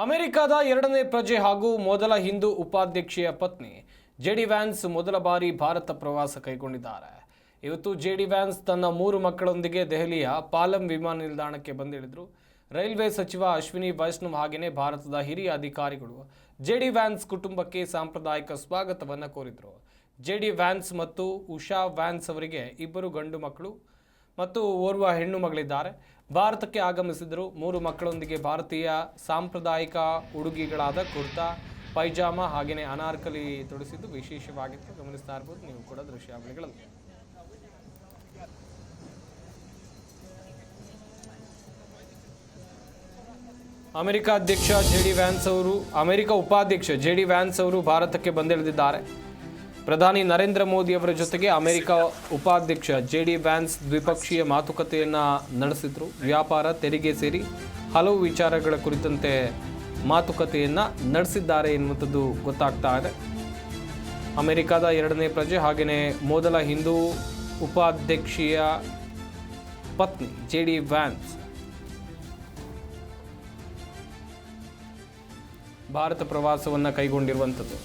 ಅಮೆರಿಕದ ಎರಡನೇ ಪ್ರಜೆ ಹಾಗೂ ಮೊದಲ ಹಿಂದೂ ಉಪಾಧ್ಯಕ್ಷೆಯ ಪತ್ನಿ ಜೆಡಿ ವ್ಯಾನ್ಸ್ ಮೊದಲ ಬಾರಿ ಭಾರತ ಪ್ರವಾಸ ಕೈಗೊಂಡಿದ್ದಾರೆ. ಇವತ್ತು ಜೆಡಿ ವ್ಯಾನ್ಸ್ ತನ್ನ 3 ಮಕ್ಕಳೊಂದಿಗೆ ದೆಹಲಿಯ ಪಾಲಂ ವಿಮಾನ ನಿಲ್ದಾಣಕ್ಕೆ ಬಂದಿಳಿದರು. ರೈಲ್ವೆ ಸಚಿವ ಅಶ್ವಿನಿ ವೈಷ್ಣವ್ ಹಾಗೆಯೇ ಭಾರತದ ಹಿರಿಯ ಅಧಿಕಾರಿಗಳು ಜೆಡಿ ವ್ಯಾನ್ಸ್ ಕುಟುಂಬಕ್ಕೆ ಸಾಂಪ್ರದಾಯಿಕ ಸ್ವಾಗತವನ್ನು ಕೋರಿದರು. ಜೆಡಿ ವ್ಯಾನ್ಸ್ ಮತ್ತು ಉಷಾ ವ್ಯಾನ್ಸ್ ಅವರಿಗೆ 2 ಗಂಡು ಮಕ್ಕಳು ಮತ್ತು ಓರ್ವ ಹೆಣ್ಣು ಮಗಳಿದ್ದಾರೆ. ಭಾರತಕ್ಕೆ ಆಗಮಿಸಿದರು. 3 ಮಕ್ಕಳೊಂದಿಗೆ ಭಾರತೀಯ ಸಾಂಪ್ರದಾಯಿಕ ಉಡುಗೆಗಳಾದ ಕುರ್ತಾ, ಪೈಜಾಮ ಹಾಗೆಯೇ ಅನಾರ್ಕಲಿ ತೊಡಿಸಿದ್ದು ವಿಶೇಷವಾಗಿತ್ತು. ಗಮನಿಸ್ತಾ ಇರಬಹುದು ನೀವು ಕೂಡ ದೃಶ್ಯಾವಳಿಗಳಲ್ಲಿ. ಅಮೆರಿಕ ಉಪಾಧ್ಯಕ್ಷ ಜೆಡಿ ವ್ಯಾನ್ಸ್ ಅವರು ಭಾರತಕ್ಕೆ ಬಂದಿಳಿದಿದ್ದಾರೆ. ಪ್ರಧಾನಿ ನರೇಂದ್ರ ಮೋದಿ ಅವರ ಜೊತೆಗೆ ಅಮೆರಿಕ ಉಪಾಧ್ಯಕ್ಷ ಜೆಡಿ ವ್ಯಾನ್ಸ್ ದ್ವಿಪಕ್ಷೀಯ ಮಾತುಕತೆಯನ್ನು ನಡೆಸಿದ್ರು. ವ್ಯಾಪಾರ, ತೆರಿಗೆ ಸೇರಿ ಹಲವು ವಿಚಾರಗಳ ಕುರಿತಂತೆ ಮಾತುಕತೆಯನ್ನು ನಡೆಸಿದ್ದಾರೆ ಎನ್ನುವಂಥದ್ದು ಗೊತ್ತಾಗ್ತಾ ಇದೆ. ಅಮೆರಿಕದ ಎರಡನೇ ಪ್ರಜೆ ಹಾಗೆಯೇ ಮೊದಲ ಹಿಂದೂ ಉಪಾಧ್ಯಕ್ಷೆಯ ಪತ್ನಿ ಜೆಡಿ ವ್ಯಾನ್ಸ್ ಭಾರತ ಪ್ರವಾಸವನ್ನು ಕೈಗೊಂಡಿರುವಂಥದ್ದು.